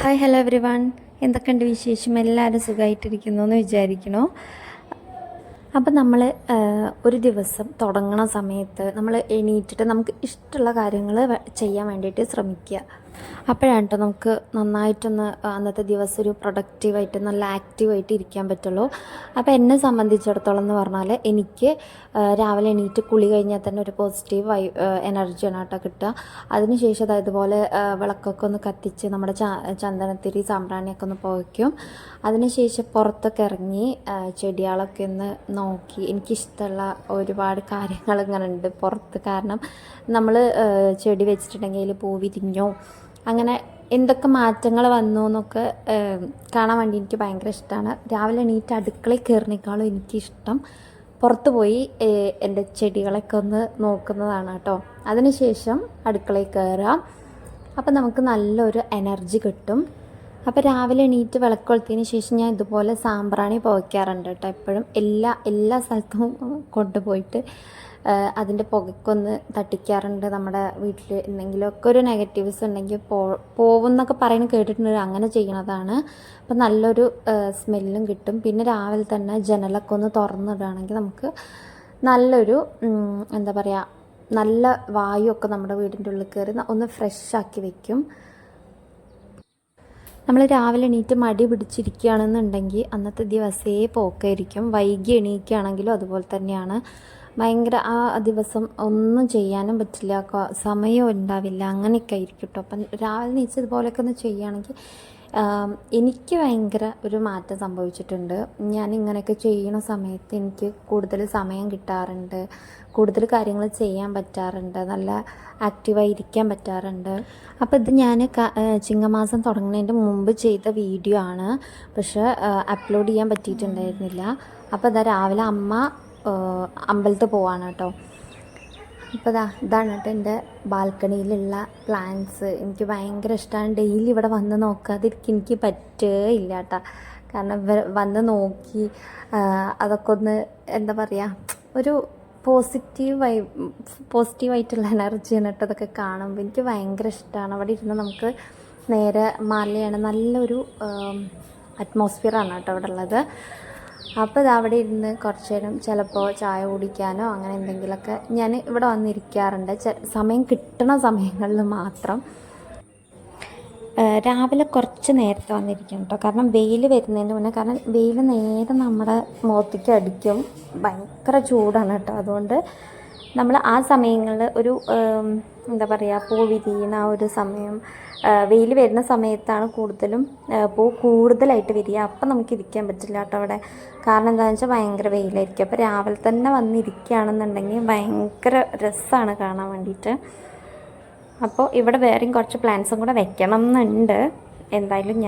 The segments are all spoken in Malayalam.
ഹായ് ഹലോ എവരി വൺ, എന്തൊക്കെയുണ്ട് വിശേഷം? എല്ലാവരും സുഖമായിട്ടിരിക്കുന്നു എന്ന് വിചാരിക്കണോ? അപ്പം നമ്മൾ ഒരു ദിവസം തുടങ്ങണ സമയത്ത് നമ്മൾ എണീറ്റിട്ട് നമുക്ക് ഇഷ്ടമുള്ള കാര്യങ്ങൾ ചെയ്യാൻ വേണ്ടിയിട്ട് ശ്രമിക്കുക. അപ്പോഴാണ് കേട്ടോ നമുക്ക് നന്നായിട്ടൊന്ന് അന്നത്തെ ദിവസം ഒരു പ്രൊഡക്റ്റീവായിട്ട് നല്ല ആക്റ്റീവായിട്ട് ഇരിക്കാൻ പറ്റുള്ളൂ. അപ്പോൾ എന്നെ സംബന്ധിച്ചിടത്തോളം എന്ന് പറഞ്ഞാൽ എനിക്ക് രാവിലെ എണീറ്റ് കുളി കഴിഞ്ഞാൽ തന്നെ ഒരു പോസിറ്റീവ് എനർജിയാണ് കേട്ടോ കിട്ടുക. അതിനുശേഷം അതുപോലെ വിളക്കൊക്കെ ഒന്ന് കത്തിച്ച് നമ്മുടെ ചന്ദനത്തിരി സാമ്പ്രാണിയൊക്കെ ഒന്ന് പുകയ്ക്കും. അതിനുശേഷം പുറത്തൊക്കെ ഇറങ്ങി ചെടികളൊക്കെ ഒന്ന് നോക്കി. എനിക്കിഷ്ടമുള്ള ഒരുപാട് കാര്യങ്ങൾ ഇങ്ങനെ ഉണ്ട് പുറത്ത്. കാരണം നമ്മൾ ചെടി വെച്ചിട്ടുണ്ടെങ്കിൽ അതിൽ പൂ വിരിഞ്ഞോ അങ്ങനെ എന്തൊക്കെ മാറ്റങ്ങൾ വന്നു എന്നൊക്കെ കാണാൻ വേണ്ടി എനിക്ക് ഭയങ്കര ഇഷ്ടമാണ്. രാവിലെ എണീറ്റ് അടുക്കളയിൽ കയറിനേക്കാളും എനിക്കിഷ്ടം പുറത്ത് പോയി എൻ്റെ ചെടികളൊക്കെ ഒന്ന് നോക്കുന്നതാണ് കേട്ടോ. അതിനുശേഷം അടുക്കളയിൽ കയറാം. അപ്പം നമുക്ക് നല്ലൊരു എനർജി കിട്ടും. അപ്പോൾ രാവിലെ എണീറ്റ് വിളക്കൊളുത്തിയതിന് ശേഷം ഞാൻ ഇതുപോലെ സാമ്പ്രാണി പുകയ്ക്കാറുണ്ട് കേട്ടോ. എപ്പോഴും എല്ലാ സ്ഥലത്തും കൊണ്ടുപോയിട്ട് അതിൻ്റെ പുകയ്ക്കൊന്ന് തട്ടിക്കാറുണ്ട്. നമ്മുടെ വീട്ടിൽ എന്തെങ്കിലുമൊക്കെ ഒരു നെഗറ്റീവ്സ് ഉണ്ടെങ്കിൽ പോകുമെന്നൊക്കെ പറയുന്നത് കേട്ടിട്ടുണ്ട്. അങ്ങനെ ചെയ്യണതാണ്. അപ്പോൾ നല്ലൊരു സ്മെല്ലും കിട്ടും. പിന്നെ രാവിലെ തന്നെ ജനലൊക്കെ ഒന്ന് തുറന്നിടുകയാണെങ്കിൽ നമുക്ക് നല്ലൊരു എന്താ പറയുക, നല്ല വായുവൊക്കെ നമ്മുടെ വീടിൻ്റെ ഉള്ളിൽ കയറി ഒന്ന് ഫ്രഷാക്കി വയ്ക്കും. നമ്മൾ രാവിലെ എണീറ്റ് മടി പിടിച്ചിരിക്കുകയാണെന്നുണ്ടെങ്കിൽ അന്നത്തെ ദിവസേ പോക്കായിരിക്കും. വൈകി എണീക്കുകയാണെങ്കിലും അതുപോലെ തന്നെയാണ്. ഭയങ്കര ആ ദിവസം ഒന്നും ചെയ്യാനും പറ്റില്ല, സമയവും ഉണ്ടാവില്ല, അങ്ങനെയൊക്കെ ആയിരിക്കും കേട്ടോ. അപ്പം രാവിലെ എണീച്ച് ഇതുപോലെയൊക്കെ ഒന്ന് ചെയ്യുകയാണെങ്കിൽ എനിക്ക് ഭയങ്കര ഒരു മാറ്റം സംഭവിച്ചിട്ടുണ്ട്. ഞാൻ ഇങ്ങനെയൊക്കെ ചെയ്യുന്ന സമയത്ത് എനിക്ക് കൂടുതൽ സമയം കിട്ടാറുണ്ട്, കൂടുതൽ കാര്യങ്ങൾ ചെയ്യാൻ പറ്റാറുണ്ട്, നല്ല ആക്റ്റീവായി ഇരിക്കാൻ പറ്റാറുണ്ട്. അപ്പോൾ ഇത് ഞാൻ ചിങ്ങമാസം തുടങ്ങുന്നതിൻ്റെ മുമ്പ് ചെയ്ത വീഡിയോ ആണ്, പക്ഷേ അപ്ലോഡ് ചെയ്യാൻ പറ്റിയിട്ടുണ്ടായിരുന്നില്ല. അപ്പോൾ ഇതാ രാവിലെ അമ്മ അമ്പലത്തിൽ പോവാണ് കേട്ടോ. ഇപ്പോൾ ഇതാണ് കേട്ടോ എൻ്റെ ബാൽക്കണിയിലുള്ള പ്ലാന്റ്സ്. എനിക്ക് ഭയങ്കര ഇഷ്ടമാണ്. ഡെയിലി ഇവിടെ വന്ന് നോക്കാതിരിക്കും എനിക്ക് പറ്റുകയില്ല കേട്ടോ. കാരണം വന്ന് നോക്കി അതൊക്കെ ഒന്ന് എന്താ പറയുക, ഒരു പോസിറ്റീവായിട്ടുള്ള എനർജിയാണ് കേട്ടോ അതൊക്കെ കാണുമ്പോൾ. എനിക്ക് ഭയങ്കര ഇഷ്ടമാണ്. അവിടെ ഇരുന്ന് നമുക്ക് നേരെ മലയാണ്, നല്ലൊരു അറ്റ്മോസ്ഫിയറാണ് കേട്ടോ അവിടെ ഉള്ളത്. അപ്പോൾ അവിടെ ഇരുന്ന് കുറച്ച് നേരം ചിലപ്പോൾ ചായ കുടിക്കാനോ അങ്ങനെ എന്തെങ്കിലുമൊക്കെ ഞാൻ ഇവിടെ വന്നിരിക്കാറുണ്ട്. സമയം കിട്ടുന്ന സമയങ്ങളിൽ മാത്രം. രാവിലെ കുറച്ച് നേരത്തെ വന്നിരിക്കും കേട്ടോ. കാരണം വെയിൽ വരുന്നതിന് മുന്നേ, കാരണം വെയിൽ നേരെ നമ്മുടെ മുഖത്തേക്ക് അടിക്കും. ഭയങ്കര ചൂടാണ് കേട്ടോ. അതുകൊണ്ട് നമ്മൾ ആ സമയങ്ങളിൽ ഒരു എന്താ പറയുക, പൂ വിരിയുന്ന ആ ഒരു സമയം, വെയിൽ വരുന്ന സമയത്താണ് കൂടുതലും പൂ കൂടുതലായിട്ട് വിരിയുക. അപ്പം നമുക്ക് ഇരിക്കാൻ പറ്റില്ല കേട്ടോ അവിടെ. കാരണം എന്താണെന്ന് വെച്ചാൽ ഭയങ്കര വെയിലായിരിക്കും. അപ്പോൾ രാവിലെ തന്നെ വന്നിരിക്കുകയാണെന്നുണ്ടെങ്കിൽ ഭയങ്കര രസമാണ് കാണാൻ വേണ്ടിയിട്ട്. അപ്പോൾ ഇവിടെ വേറെയും കുറച്ച് പ്ലാന്റ്സും കൂടെ വെക്കണം എന്നുണ്ട്. എന്തായാലും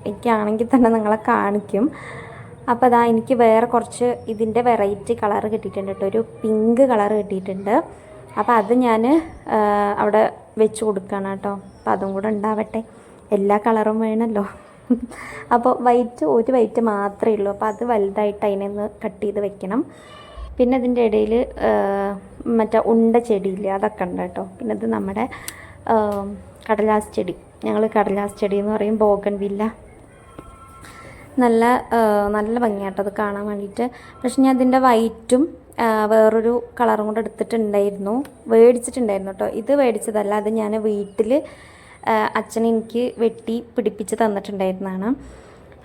എനിക്കാണെങ്കിൽ തന്നെ നിങ്ങളെ കാണിക്കും. അപ്പോൾ അതാ എനിക്ക് വേറെ കുറച്ച് ഇതിൻ്റെ വെറൈറ്റി കളർ കിട്ടിയിട്ടുണ്ട് കേട്ടോ. ഒരു പിങ്ക് കളർ കിട്ടിയിട്ടുണ്ട്. അപ്പോൾ അത് ഞാൻ അവിടെ വെച്ച് കൊടുക്കണം കേട്ടോ. അപ്പോൾ അതും കൂടെ ഉണ്ടാവട്ടെ, എല്ലാ കളറും വേണമല്ലോ. അപ്പോൾ ഒരു വൈറ്റ് മാത്രമേ ഉള്ളൂ. അപ്പോൾ അത് വലുതായിട്ട് അതിനൊന്ന് കട്ട് ചെയ്ത് വെക്കണം. പിന്നെ അതിൻ്റെ ഇടയിൽ മറ്റേ ഉണ്ട ചെടിയില്ലേ, അതൊക്കെ ഉണ്ട് കേട്ടോ. പിന്നെ ഇത് നമ്മുടെ കടലാസ് ചെടി, ഞങ്ങൾ കടലാസ് ചെടി എന്ന് പറയും, ബോഗൺവില്ല. നല്ല ഭംഗിയാട്ടോ അത് കാണാൻ വേണ്ടിയിട്ട്. പക്ഷെ ഞാൻ അതിൻ്റെ വൈറ്റും വേറൊരു കളറും കൂടെ മേടിച്ചിട്ടുണ്ടായിരുന്നു കേട്ടോ. ഇത് മേടിച്ചതല്ല, അത് ഞാൻ വീട്ടിൽ അച്ഛൻ എനിക്ക് വെട്ടി പിടിപ്പിച്ച് തന്നിട്ടുണ്ടായിരുന്നതാണ്.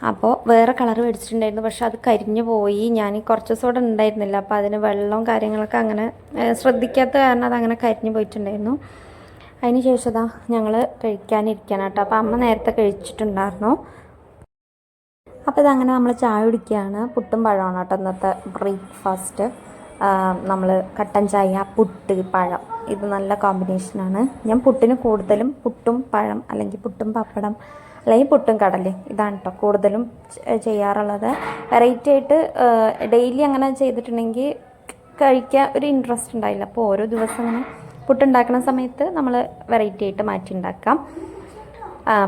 അപ്പോൾ വേറെ കളർ മേടിച്ചിട്ടുണ്ടായിരുന്നു, പക്ഷെ അത് കരിഞ്ഞു പോയി. ഞാൻ കുറച്ച് ദിവസം ഇവിടെ ഉണ്ടായിരുന്നില്ല, അപ്പോൾ അതിന് വെള്ളവും കാര്യങ്ങളൊക്കെ അങ്ങനെ ശ്രദ്ധിക്കാത്ത കാരണം അതങ്ങനെ കരിഞ്ഞു പോയിട്ടുണ്ടായിരുന്നു. അതിന് ശേഷം ഞങ്ങൾ കഴിക്കാനിരിക്കണം കേട്ടോ. അപ്പോൾ അമ്മ നേരത്തെ കഴിച്ചിട്ടുണ്ടായിരുന്നു. അപ്പോൾ ഇതങ്ങനെ നമ്മൾ ചായ കുടിക്കുകയാണ്. പുട്ടും പഴമാണ് കേട്ടോ ഇന്നത്തെ ബ്രേക്ക്ഫാസ്റ്റ്. നമ്മൾ കട്ടൻ ചായ, പുട്ട്, പഴം, ഇത് നല്ല കോമ്പിനേഷനാണ്. ഞാൻ പുട്ടിന് കൂടുതലും പുട്ടും പഴം, അല്ലെങ്കിൽ പുട്ടും പപ്പടം, അല്ലെങ്കിൽ പുട്ടും കടലയും, ഇതാണ് കേട്ടോ കൂടുതലും ചെയ്യാറുള്ളത്. വെറൈറ്റി ആയിട്ട് ഡെയിലി അങ്ങനെ ചെയ്തിട്ടുണ്ടെങ്കിൽ കഴിക്കാൻ ഒരു ഇൻട്രസ്റ്റ് ഉണ്ടായില്ല. അപ്പോൾ ഓരോ ദിവസം അങ്ങനെ പുട്ടുണ്ടാക്കുന്ന സമയത്ത് നമ്മൾ വെറൈറ്റി ആയിട്ട് മാറ്റി ഉണ്ടാക്കാം.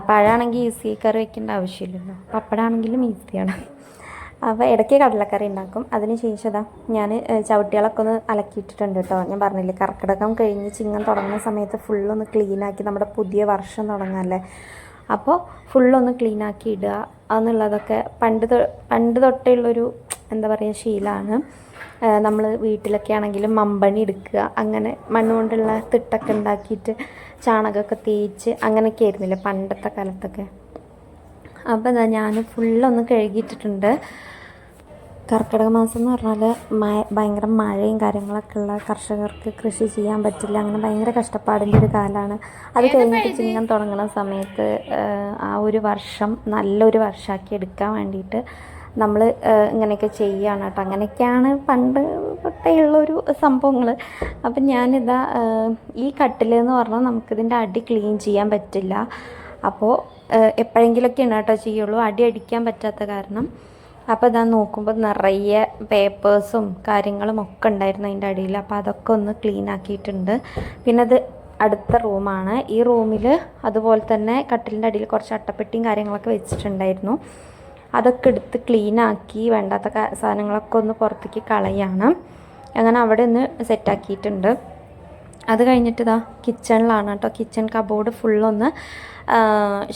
പഴമാണെങ്കിൽ ഈസി, കറി വയ്ക്കേണ്ട ആവശ്യമില്ലല്ലോ. പപ്പടമാണെങ്കിലും ഈസിയാണ്. അപ്പോൾ ഇടയ്ക്ക് കടലക്കറി ഉണ്ടാക്കും. അതിന് ശേഷം ഞാൻ ചവിട്ടികളൊക്കെ ഒന്ന് അലക്കിയിട്ടിട്ടുണ്ട് കേട്ടോ. ഞാൻ പറഞ്ഞില്ലേ, കർക്കിടകം കഴിഞ്ഞ് ചിങ്ങം തുടങ്ങുന്ന സമയത്ത് ഫുള്ളൊന്ന് ക്ലീനാക്കി നമ്മുടെ പുതിയ വർഷം തുടങ്ങാമല്ലേ. അപ്പോൾ ഫുള്ളൊന്ന് ക്ലീനാക്കി ഇടുക എന്നുള്ളതൊക്കെ പണ്ട് തൊട്ടേ ഉള്ളൊരു എന്താ പറയുക ശീലമാണ്. നമ്മൾ വീട്ടിലൊക്കെ ആണെങ്കിലും മമ്പണി എടുക്കുക, അങ്ങനെ മണ്ണ് കൊണ്ടുള്ള തിട്ടൊക്കെ ഉണ്ടാക്കിയിട്ട് ചാണകമൊക്കെ തേച്ച് അങ്ങനെയൊക്കെ ആയിരുന്നില്ലേ പണ്ടത്തെ കാലത്തൊക്കെ. അപ്പോൾ അതാ ഞാൻ ഫുള്ളൊന്ന് കഴുകിയിട്ടിട്ടുണ്ട്. കർക്കിടക മാസം എന്ന് പറഞ്ഞാൽ ഭയങ്കര മഴയും കാര്യങ്ങളൊക്കെ ഉള്ള കർഷകർക്ക് കൃഷി ചെയ്യാൻ പറ്റില്ല, അങ്ങനെ ഭയങ്കര കഷ്ടപ്പാടിൻ്റെ ഒരു കാലമാണ്. അത് കഴിഞ്ഞിട്ട് ചിങ്ങം തുടങ്ങുന്ന സമയത്ത് ആ ഒരു വർഷം നല്ലൊരു വർഷമാക്കി എടുക്കാൻ വേണ്ടിയിട്ട് നമ്മൾ ഇങ്ങനെയൊക്കെ ചെയ്യുകയാണ് കേട്ടോ. അങ്ങനെയൊക്കെയാണ് പണ്ട് തൊട്ടേ ഉള്ളൊരു സംഭവങ്ങൾ. അപ്പം ഞാനിതാ ഈ കട്ടിലെന്ന് പറഞ്ഞാൽ നമുക്കിതിൻ്റെ അടി ക്ലീൻ ചെയ്യാൻ പറ്റില്ല. അപ്പോൾ എപ്പോഴെങ്കിലുമൊക്കെയാണ് കേട്ടോ ചെയ്യുള്ളൂ, അടി അടിക്കാൻ പറ്റാത്ത കാരണം. അപ്പോൾ ഇതാ നോക്കുമ്പോൾ നിറയെ പേപ്പേഴ്സും കാര്യങ്ങളും ഒക്കെ ഉണ്ടായിരുന്നു അതിൻ്റെ അടിയിൽ. അപ്പോൾ അതൊക്കെ ഒന്ന് ക്ലീൻ ആക്കിയിട്ടുണ്ട്. പിന്നെ അത് അടുത്ത റൂമാണ്. ഈ റൂമിൽ അതുപോലെ തന്നെ കട്ടിലിൻ്റെ അടിയിൽ കുറച്ച് അട്ടപ്പെട്ടിയും കാര്യങ്ങളൊക്കെ വെച്ചിട്ടുണ്ടായിരുന്നു. അതൊക്കെ എടുത്ത് ക്ലീനാക്കി വേണ്ടാത്ത സാധനങ്ങളൊക്കെ ഒന്ന് പുറത്തേക്ക് കളയാണ്. അങ്ങനെ അവിടെ ഒന്ന് സെറ്റാക്കിയിട്ടുണ്ട്. അത് കഴിഞ്ഞിട്ട് ഇതാ കിച്ചണിലാണ് കേട്ടോ. കിച്ചൺ കബോർഡ് ഫുള്ളൊന്ന്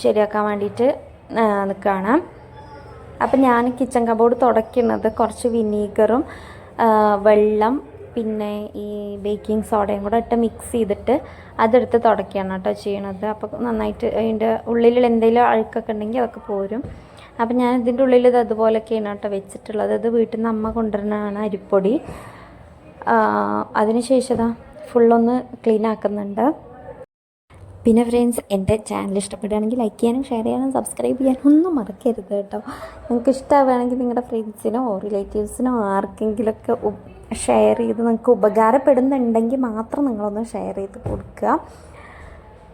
ശരിയാക്കാൻ വേണ്ടിയിട്ട് നിൽക്കുകയാണ്. അപ്പം ഞാൻ കിച്ചൺ കബോർഡ് തുടയ്ക്കുന്നത് കുറച്ച് വിനീഗറും വെള്ളം പിന്നെ ഈ ബേക്കിംഗ് സോഡയും കൂടെ ഇട്ട് മിക്സ് ചെയ്തിട്ട് അതെടുത്ത് തുടയ്ക്കുകയാണ് കേട്ടോ ചെയ്യണത്. അപ്പോൾ നന്നായിട്ട് അതിൻ്റെ ഉള്ളിലുള്ള എന്തെങ്കിലും അഴുക്കൊക്കെ ഉണ്ടെങ്കിൽ അതൊക്കെ പോരും. അപ്പം ഞാൻ ഇതിൻ്റെ ഉള്ളിൽ ഇത് അതുപോലെയൊക്കെയാണ് കേട്ടോ വെച്ചിട്ടുള്ളത്. ഇത് വീട്ടിൽ നിന്ന് അമ്മ കൊണ്ടുവരുന്നതാണ് അരിപ്പൊടി. അതിനുശേഷം ഇതാ ഫുള്ളൊന്ന് ക്ലീൻ ആക്കുന്നുണ്ട്. പിന്നെ ഫ്രണ്ട്സ്, എൻ്റെ ചാനൽ ഇഷ്ടപ്പെടുകയാണെങ്കിൽ ലൈക്ക് ചെയ്യാനും ഷെയർ ചെയ്യാനും സബ്സ്ക്രൈബ് ചെയ്യാനും ഒന്നും മറക്കരുത് കേട്ടോ. നിങ്ങൾക്ക് ഇഷ്ടമാവുകയാണെങ്കിൽ നിങ്ങളുടെ ഫ്രണ്ട്സിനോ റിലേറ്റീവ്സിനോ ആർക്കെങ്കിലുമൊക്കെ ഷെയർ ചെയ്ത് നിങ്ങൾക്ക് ഉപകാരപ്പെടുന്നുണ്ടെങ്കിൽ മാത്രം നിങ്ങളൊന്ന് ഷെയർ ചെയ്ത് കൊടുക്കുക.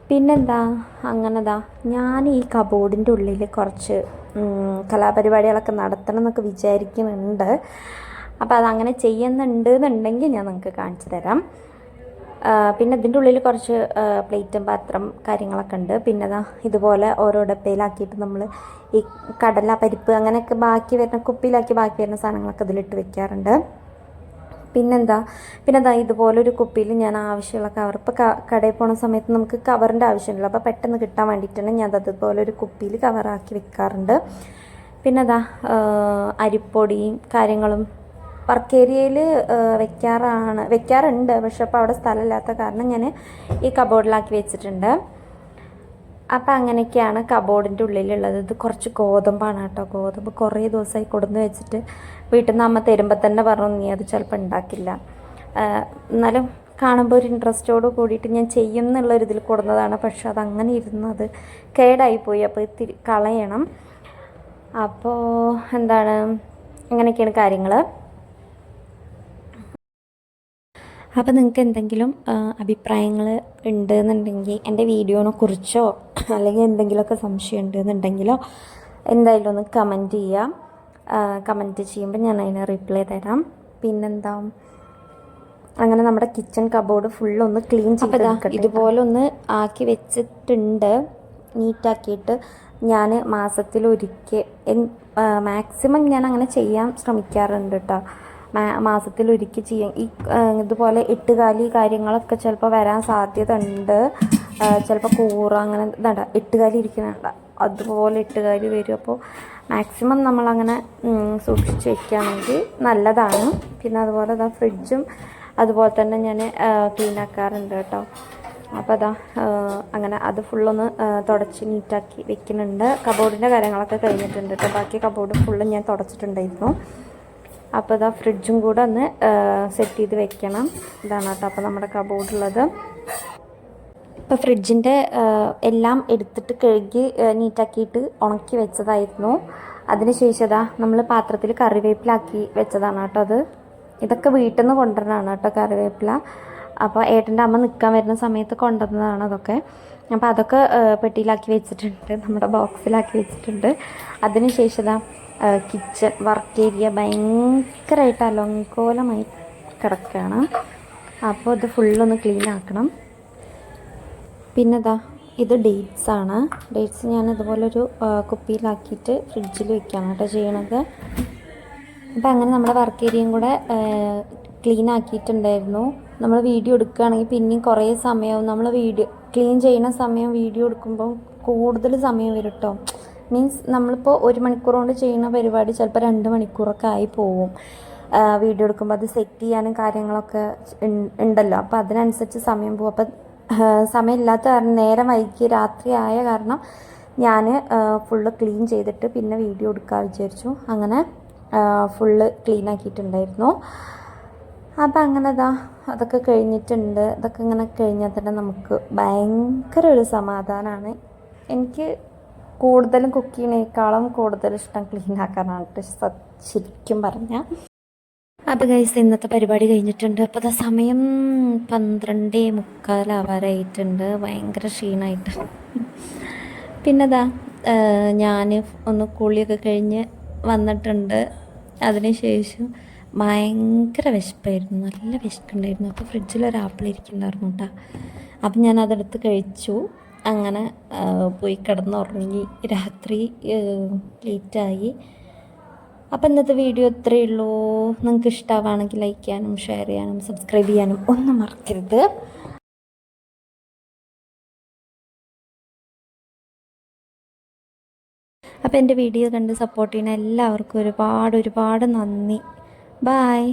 പിന്നെന്താ അങ്ങനെതാ ഞാൻ ഈ കബോർഡിൻ്റെ ഉള്ളിൽ കുറച്ച് കലാപരിപാടികളൊക്കെ നടത്തണം എന്നൊക്കെ വിചാരിക്കുന്നുണ്ട്. അപ്പോൾ അതങ്ങനെ ചെയ്യുന്നുണ്ട് എന്നുണ്ടെങ്കിൽ ഞാൻ നിങ്ങൾക്ക് കാണിച്ചു തരാം. പിന്നെ ഇതിൻ്റെ ഉള്ളിൽ കുറച്ച് പ്ലേറ്റും പാത്രം കാര്യങ്ങളൊക്കെ ഉണ്ട്. പിന്നെ ഇതുപോലെ ഓരോ ഡപ്പയിലാക്കിയിട്ട് നമ്മൾ ഈ കടല പരിപ്പ് അങ്ങനെയൊക്കെ ബാക്കി വരുന്ന കുപ്പിയിലാക്കി ബാക്കി വരുന്ന സാധനങ്ങളൊക്കെ ഇതിലിട്ട് വെക്കാറുണ്ട്. പിന്നെ ഇതുപോലൊരു കുപ്പിയിൽ ഞാൻ ആവശ്യമുള്ള കവർ, ഇപ്പോൾ കടയിൽ പോകുന്ന സമയത്ത് നമുക്ക് കവറിൻ്റെ ആവശ്യമില്ല, അപ്പോൾ പെട്ടെന്ന് കിട്ടാൻ വേണ്ടിയിട്ടാണ് ഞാൻ അതുപോലൊരു കുപ്പിയിൽ കവറാക്കി വെക്കാറുണ്ട്. പിന്നെ അരിപ്പൊടിയും കാര്യങ്ങളും വർക്ക് ഏരിയയിൽ വെക്കാറുണ്ട്, പക്ഷെ അപ്പോൾ അവിടെ സ്ഥലമില്ലാത്ത കാരണം ഞാൻ ഈ കബോർഡിലാക്കി വെച്ചിട്ടുണ്ട്. അപ്പം അങ്ങനെയൊക്കെയാണ് കബോർഡിൻ്റെ ഉള്ളിലുള്ളത്. ഇത് കുറച്ച് ഗോതമ്പാണ് കേട്ടോ. ഗോതമ്പ് കുറേ ദിവസമായി കൊടുന്ന് വെച്ചിട്ട് വീട്ടിൽ നിന്ന് അമ്മ തരുമ്പോൾ തന്നെ പറഞ്ഞു നീ അത് ചിലപ്പോൾ ഉണ്ടാക്കില്ല, എന്നാലും കാണുമ്പോൾ ഒരു ഇൻട്രസ്റ്റോട് കൂടിയിട്ട് ഞാൻ ചെയ്യും എന്നുള്ളൊരിതിൽ കൊടുന്നതാണ്. പക്ഷെ അതങ്ങനെ ഇരുന്നത് കേടായിപ്പോയി, അപ്പോൾ ഇത്തിരി കളയണം. അപ്പോൾ അങ്ങനെയൊക്കെയാണ് കാര്യങ്ങൾ. അപ്പോൾ നിങ്ങൾക്ക് എന്തെങ്കിലും അഭിപ്രായങ്ങൾ ഉണ്ടെന്നുണ്ടെങ്കിൽ എൻ്റെ വീഡിയോനെ കുറിച്ചോ അല്ലെങ്കിൽ എന്തെങ്കിലുമൊക്കെ സംശയം ഉണ്ടെന്നുണ്ടെങ്കിലോ എന്തായാലും ഒന്ന് കമൻറ്റ് ചെയ്യാം. കമൻറ്റ് ചെയ്യുമ്പോൾ ഞാൻ അതിന് റിപ്ലൈ തരാം. അങ്ങനെ നമ്മുടെ കിച്ചൺ കബോർഡ് ഫുള്ളൊന്ന് ക്ലീൻ ചെയ്ത് ഇതുപോലെ ഒന്ന് ആക്കി വെച്ചിട്ടുണ്ട്, നീറ്റാക്കിയിട്ട്. ഞാൻ മാസത്തിലൊരിക്കൽ മാക്സിമം ഞാൻ അങ്ങനെ ചെയ്യാൻ ശ്രമിക്കാറുണ്ട് കേട്ടോ. മാസത്തിലൊരിക്കൽ ചെയ്യാം. ഇതുപോലെ എട്ടുകാലി കാര്യങ്ങളൊക്കെ ചിലപ്പോൾ വരാൻ സാധ്യത ഉണ്ട്. ചിലപ്പോൾ കൂറ അങ്ങനെ എട്ടുകാലി ഇരിക്കുന്നുണ്ട്, അതുപോലെ എട്ടുകാലി വരും. അപ്പോൾ മാക്സിമം നമ്മളങ്ങനെ സൂക്ഷിച്ച് വയ്ക്കുകയാണെങ്കിൽ നല്ലതാണ്. പിന്നെ അതുപോലെ ഫ്രിഡ്ജും അതുപോലെ തന്നെ ഞാൻ ക്ലീൻ ആക്കാറുണ്ട് കേട്ടോ. അപ്പോൾ അങ്ങനെ അത് ഫുള്ളൊന്ന് തുടച്ച് നീറ്റാക്കി വെക്കുന്നുണ്ട്. കബോർഡിൻ്റെ കാര്യങ്ങളൊക്കെ കഴിഞ്ഞിട്ടുണ്ട് കേട്ടോ. ബാക്കി കബോർഡ് ഫുള്ള് ഞാൻ തുടച്ചിട്ടുണ്ടായിരുന്നു. അപ്പോൾ ഫ്രിഡ്ജും കൂടെ ഒന്ന് സെറ്റ് ചെയ്ത് വെക്കണം. ഇതാണ് കേട്ടോ അപ്പോൾ നമ്മുടെ കബോർഡുള്ളത്. ഇപ്പോൾ ഫ്രിഡ്ജിൻ്റെ എല്ലാം എടുത്തിട്ട് കഴുകി നീറ്റാക്കിയിട്ട് ഉണക്കി വെച്ചതായിരുന്നു. അതിനുശേഷം നമ്മൾ പാത്രത്തിൽ കറിവേപ്പിലാക്കി വെച്ചതാണ് കേട്ടോ. ഇതൊക്കെ വീട്ടിൽ നിന്ന് കൊണ്ടുവരണതാണ് കേട്ടോ കറിവേപ്പില. അപ്പോൾ ഏട്ടൻ്റെ അമ്മ നിൽക്കാൻ വരുന്ന സമയത്ത് കൊണ്ടുവന്നതാണ് അതൊക്കെ. അപ്പോൾ അതൊക്കെ പെട്ടിയിലാക്കി വെച്ചിട്ടുണ്ട്, നമ്മുടെ ബോക്സിലാക്കി വെച്ചിട്ടുണ്ട്. അതിനുശേഷം കിച്ചൺ വർക്ക് ഏരിയ ഭയങ്കരമായിട്ട് അലങ്കോലമായി കിടക്കുകയാണ്. അപ്പോൾ ഇത് ഫുള്ളൊന്ന് ക്ലീൻ ആക്കണം. പിന്നെ ഇത് ഡേറ്റ്സ് ആണ്. ഡേറ്റ്സ് ഞാൻ ഇതുപോലൊരു കുപ്പിയിലാക്കിയിട്ട് ഫ്രിഡ്ജിൽ വെക്കുകയാണ് കേട്ടോ ചെയ്യണത്. അപ്പോൾ അങ്ങനെ നമ്മുടെ വർക്ക് ഏരിയയും കൂടെ ക്ലീൻ ആക്കിയിട്ടുണ്ടായിരുന്നു. നമ്മൾ വീഡിയോ എടുക്കുകയാണെങ്കിൽ പിന്നെയും കുറേ സമയവും നമ്മൾ ക്ലീൻ ചെയ്യുന്ന സമയം വീഡിയോ എടുക്കുമ്പോൾ കൂടുതൽ സമയം വരും കേട്ടോ. മീൻസ് നമ്മളിപ്പോൾ 1 മണിക്കൂർ കൊണ്ട് ചെയ്യുന്ന പരിപാടി ചിലപ്പോൾ 2 മണിക്കൂറൊക്കെ ആയി പോവും. വീഡിയോ എടുക്കുമ്പോൾ അത് സെറ്റ് ചെയ്യാനും കാര്യങ്ങളൊക്കെ ഉണ്ടല്ലോ. അപ്പോൾ അതിനനുസരിച്ച് സമയം പോകും. അപ്പം സമയമില്ലാത്ത കാരണം നേരം വൈകി രാത്രി ആയ കാരണം ഞാൻ ഫുള്ള് ക്ലീൻ ചെയ്തിട്ട് പിന്നെ വീഡിയോ എടുക്കാൻ വിചാരിച്ചു. അങ്ങനെ ഫുള്ള് ക്ലീൻ ആക്കിയിട്ടുണ്ടായിരുന്നു. അപ്പം അങ്ങനെ അതൊക്കെ കഴിഞ്ഞിട്ടുണ്ട്. അതൊക്കെ ഇങ്ങനെ കഴിഞ്ഞാൽ തന്നെ നമുക്ക് ഭയങ്കര ഒരു സമാധാനമാണ്. എനിക്ക് കൂടുതലും കുക്ക് ചെയ്യുന്നതിനേക്കാളും കൂടുതൽ ഇഷ്ടം ക്ലീൻ ആക്കാനാണ് ശരിക്കും പറഞ്ഞാൽ. അപ്പോൾ ഗൈസ് ഇന്നത്തെ പരിപാടി കഴിഞ്ഞിട്ടുണ്ട്. അപ്പോൾ അത് സമയം 12:45 ഭയങ്കര ക്ഷീണമായിട്ട്. പിന്നെ ഞാൻ ഒന്ന് കുളിയൊക്കെ കഴിഞ്ഞ് വന്നിട്ടുണ്ട്. അതിനുശേഷം ഭയങ്കര വിശപ്പായിരുന്നു, നല്ല വിശക്കുണ്ടായിരുന്നു. അപ്പോൾ ഫ്രിഡ്ജിലൊരു ആപ്പിൾ ഇരിക്കുന്നുണ്ടായിരുന്നു കേട്ടോ. അപ്പം ഞാൻ അതെടുത്ത് കഴിച്ചു. അങ്ങനെ പോയി കിടന്നുറങ്ങി. രാത്രി ലേറ്റായി. അപ്പം ഇന്നത്തെ വീഡിയോ ഇത്രയേ ഉള്ളൂ. നിങ്ങൾക്ക് ഇഷ്ടമാവുകയാണെങ്കിൽ ലൈക്ക് ചെയ്യാനും ഷെയർ ചെയ്യാനും സബ്സ്ക്രൈബ് ചെയ്യാനും ഒന്നും മറക്കരുത്. അപ്പോൾ എൻ്റെ വീഡിയോ കണ്ട് സപ്പോർട്ട് ചെയ്യുന്ന എല്ലാവർക്കും ഒരുപാട് നന്ദി. ബായ്.